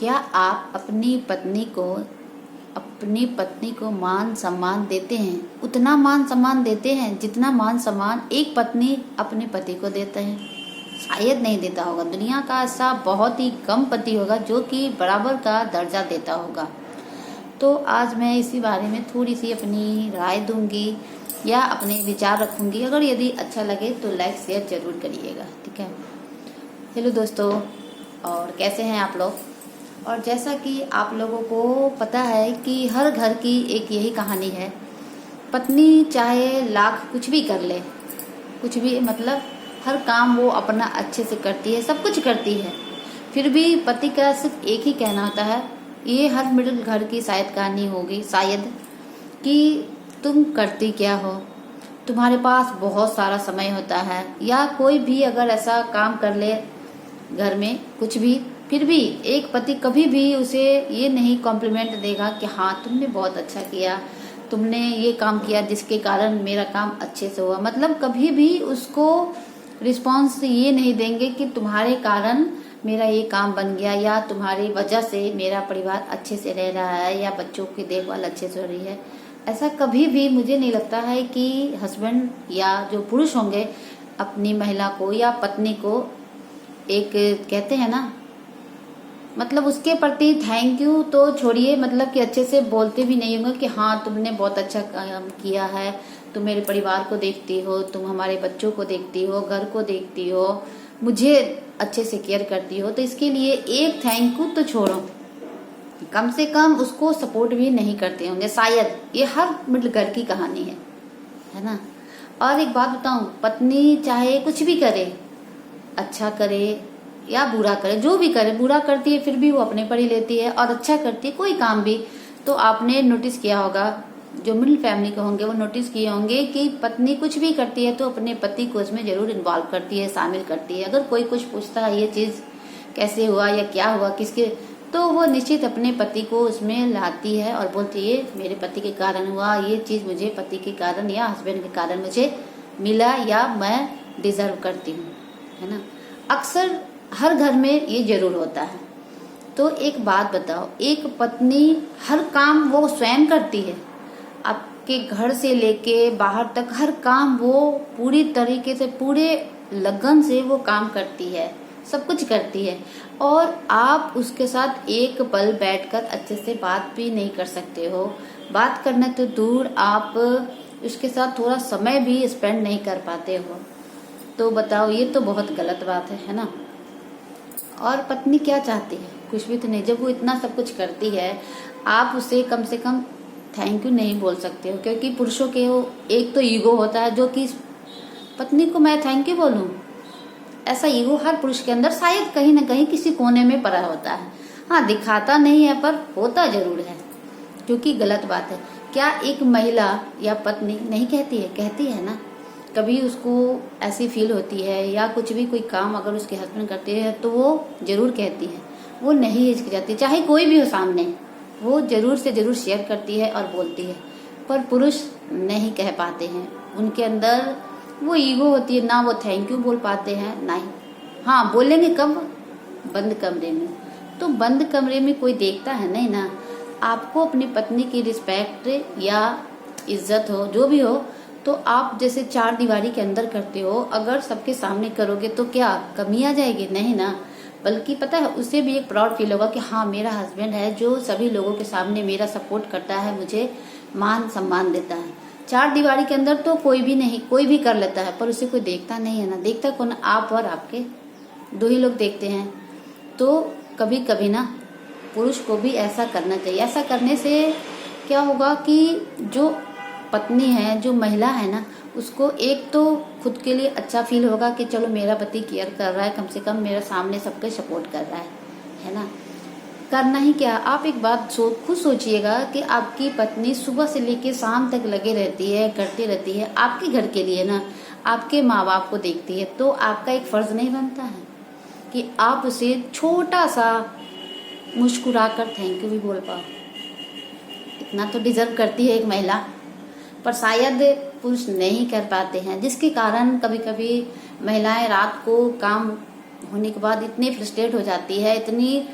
क्या आप अपनी पत्नी को मान सम्मान देते हैं? उतना मान सम्मान देते हैं जितना मान सम्मान एक पत्नी अपने पति को देते हैं? शायद नहीं देता होगा। दुनिया का ऐसा बहुत ही कम पति होगा जो कि बराबर का दर्जा देता होगा। तो आज मैं इसी बारे में थोड़ी सी अपनी राय दूंगी या अपने विचार रखूंगी। अगर यदि अच्छा लगे तो लाइक शेयर जरूर करिएगा, ठीक है। हेलो दोस्तों, और कैसे हैं आप लोग? और जैसा कि आप लोगों को पता है कि हर घर की एक यही कहानी है, पत्नी चाहे लाख कुछ भी कर ले, कुछ भी मतलब हर काम वो अपना अच्छे से करती है, सब कुछ करती है, फिर भी पति का सिर्फ एक ही कहना होता है। ये हर मिडिल घर की शायद कहानी होगी शायद, कि तुम करती क्या हो, तुम्हारे पास बहुत सारा समय होता है। या कोई भी अगर ऐसा काम कर ले घर में कुछ भी, फिर भी एक पति कभी भी उसे ये नहीं कॉम्प्लीमेंट देगा कि हाँ तुमने बहुत अच्छा किया, तुमने ये काम किया जिसके कारण मेरा काम अच्छे से हुआ। मतलब कभी भी उसको रिस्पॉन्स ये नहीं देंगे कि तुम्हारे कारण मेरा ये काम बन गया, या तुम्हारी वजह से मेरा परिवार अच्छे से रह रहा है, या बच्चों की देखभाल अच्छे से हो रही है। ऐसा कभी भी मुझे नहीं लगता है कि हस्बैंड या जो पुरुष होंगे अपनी महिला को या पत्नी को एक कहते हैं ना, मतलब उसके प्रति थैंक यू तो छोड़िए, मतलब कि अच्छे से बोलते भी नहीं होंगे कि हाँ तुमने बहुत अच्छा काम किया है, तुम मेरे परिवार को देखती हो, तुम हमारे बच्चों को देखती हो, घर को देखती हो, मुझे अच्छे से केयर करती हो। तो इसके लिए एक थैंक यू तो छोड़ो, कम से कम उसको सपोर्ट भी नहीं करते होंगे शायद। ये हर मिडिल घर की कहानी है ना। और एक बात बताऊं, पत्नी चाहे कुछ भी करे, अच्छा करे या बुरा करे, जो भी करे, बुरा करती है फिर भी वो अपने पर ही लेती है, और अच्छा करती है कोई काम भी। तो आपने नोटिस किया होगा, जो मिडिल फैमिली के होंगे वो नोटिस किए होंगे कि पत्नी कुछ भी करती है तो अपने पति को इसमें जरूर इन्वॉल्व करती है, शामिल करती है। अगर कोई कुछ पूछता है ये चीज कैसे हुआ या क्या हुआ किसके, तो वो निश्चित अपने पति को उसमें लाती है और बोलती है मेरे पति के कारण हुआ, ये चीज मुझे पति के कारण या हस्बैंड के कारण मुझे मिला, या मैं डिजर्व करती हूँ, है ना। अक्सर हर घर में ये जरूर होता है। तो एक बात बताओ, एक पत्नी हर काम वो स्वयं करती है, आपके घर से लेके बाहर तक हर काम वो पूरी तरीके से, पूरे लगन से वो काम करती है, सब कुछ करती है, और आप उसके साथ एक पल बैठकर अच्छे से बात भी नहीं कर सकते हो। बात करना तो दूर, आप उसके साथ थोड़ा समय भी स्पेंड नहीं कर पाते हो। तो बताओ, ये तो बहुत गलत बात है ना। और पत्नी क्या चाहती है? कुछ भी तो नहीं। जब वो इतना सब कुछ करती है, आप उसे कम से कम थैंक यू नहीं बोल सकते हो, क्योंकि पुरुषों के एक तो ईगो होता है जो कि पत्नी को मैं थैंक यू बोलूं, ऐसा ईगो हर पुरुष के अंदर शायद कहीं ना कहीं किसी कोने में पड़ा होता है। हाँ, दिखाता नहीं है पर होता जरूर है, क्योंकि गलत बात है। क्या एक महिला या पत्नी नहीं कहती है? कहती है ना। कभी उसको ऐसी फील होती है, या कुछ भी कोई काम अगर उसके हस्बैंड करते हैं तो वो जरूर कहती है, वो नहीं हिचकिचाती, चाहे कोई भी हो सामने, वो जरूर से जरूर शेयर करती है और बोलती है। पर पुरुष नहीं कह पाते हैं, उनके अंदर वो ईगो होती है ना, वो थैंक यू बोल पाते हैं ना ही। हाँ, बोलेंगे कब? बंद कमरे में। तो बंद कमरे में कोई देखता है नहीं ना। आपको अपनी पत्नी की रिस्पेक्ट या इज्जत हो, जो भी हो, तो आप जैसे चार दीवारी के अंदर करते हो, अगर सबके सामने करोगे तो क्या कमी आ जाएगी? नहीं ना। बल्कि पता है, उसे भी एक प्राउड फील होगा कि हाँ मेरा हस्बैंड है जो सभी लोगों के सामने मेरा सपोर्ट करता है, मुझे मान सम्मान देता है। चार दीवारी के अंदर तो कोई भी नहीं, कोई भी कर लेता है, पर उसे कोई देखता नहीं है ना। देखता कौन? आप और आपके दो ही लोग देखते हैं। तो कभी कभी ना पुरुष को भी ऐसा करना चाहिए। ऐसा करने से क्या होगा कि जो पत्नी है, जो महिला है ना, उसको एक तो खुद के लिए अच्छा फील होगा कि चलो मेरा पति केयर कर रहा है, कम से कम मेरे सामने सबके सपोर्ट कर रहा है ना। करना ही क्या, आप एक बात खुद सोचिएगा कि आपकी पत्नी सुबह से लेकर शाम तक लगे रहती है, करती रहती है आपके घर के लिए ना, आपके माँ बाप को देखती है, तो आपका एक फर्ज नहीं बनता है कि आप उसे छोटा सा मुस्कुराकर थैंक यू भी बोल पाओ? इतना तो डिजर्व करती है एक महिला, पर शायद पुरुष नहीं कर पाते हैं, जिसके कारण कभी कभी महिलाएं रात को काम होने के बाद इतनी फ्रस्ट्रेट हो जाती है, इतनी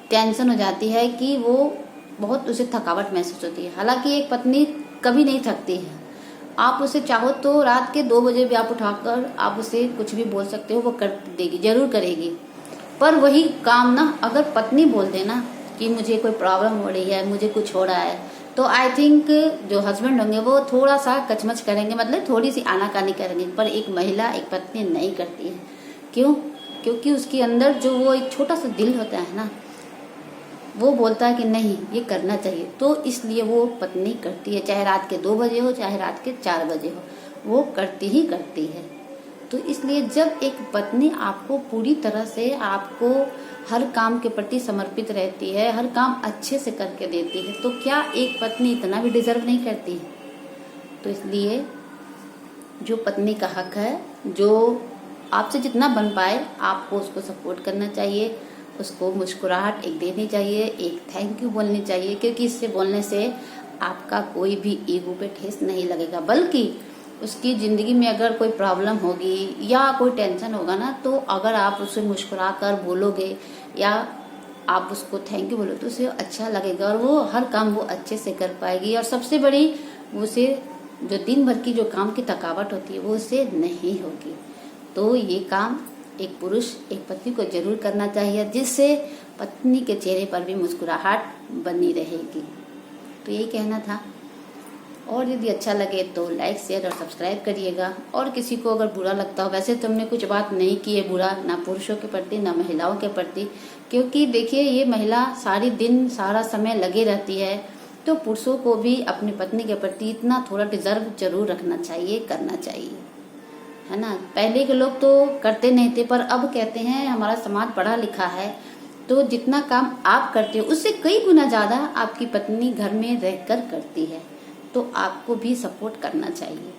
टेंशन हो जाती है कि वो बहुत उसे थकावट महसूस होती है। हालांकि एक पत्नी कभी नहीं थकती है। आप उसे चाहो तो रात के 2 बजे भी आप उठाकर आप उसे कुछ भी बोल सकते हो, वो कर देगी, जरूर करेगी। पर वही काम ना अगर पत्नी बोल दे ना कि मुझे कोई प्रॉब्लम हो रही है, मुझे कुछ हो रहा है, तो आई थिंक जो हस्बैंड होंगे वो थोड़ा सा कचमच करेंगे, मतलब थोड़ी सी आनाकानी करेंगे। पर एक महिला, एक पत्नी नहीं करती है। क्यों? क्योंकि उसके अंदर जो वो एक छोटा सा दिल होता है ना, वो बोलता है कि नहीं ये करना चाहिए, तो इसलिए वो पत्नी करती है। चाहे रात के 2 बजे हो, चाहे रात के 4 बजे हो, वो करती ही करती है। तो इसलिए जब एक पत्नी आपको पूरी तरह से आपको हर काम के प्रति समर्पित रहती है, हर काम अच्छे से करके देती है, तो क्या एक पत्नी इतना भी डिजर्व नहीं करती है? तो इसलिए जो पत्नी का हक है, जो आपसे जितना बन पाए आपको उसको सपोर्ट करना चाहिए, उसको मुस्कुराहट एक देनी चाहिए, एक थैंक यू बोलनी चाहिए। क्योंकि इससे बोलने से आपका कोई भी ईगो पे ठेस नहीं लगेगा, बल्कि उसकी ज़िंदगी में अगर कोई प्रॉब्लम होगी या कोई टेंशन होगा ना, तो अगर आप उसे मुस्कुरा कर बोलोगे या आप उसको थैंक यू बोलो तो उसे अच्छा लगेगा और वो हर काम वो अच्छे से कर पाएगी। और सबसे बड़ी उसे जो दिन भर की जो काम की थकावट होती है वो उसे नहीं होगी। तो ये काम एक पुरुष, एक पत्नी को जरूर करना चाहिए, जिससे पत्नी के चेहरे पर भी मुस्कुराहट बनी रहेगी। तो यही कहना था। और यदि अच्छा लगे तो लाइक, शेयर और सब्सक्राइब करिएगा। और किसी को अगर बुरा लगता हो, वैसे तो हमने कुछ बात नहीं की है बुरा, ना पुरुषों के प्रति ना महिलाओं के प्रति, क्योंकि देखिए ये महिला सारी दिन सारा समय लगे रहती है, तो पुरुषों को भी अपनी पत्नी के प्रति इतना थोड़ा डिजर्व जरूर रखना चाहिए, करना चाहिए, है ना। पहले के लोग तो करते नहीं थे, पर अब कहते हैं हमारा समाज पढ़ा लिखा है, तो जितना काम आप करते हो उससे कई गुना ज्यादा आपकी पत्नी घर में रहकर करती है, तो आपको भी सपोर्ट करना चाहिए।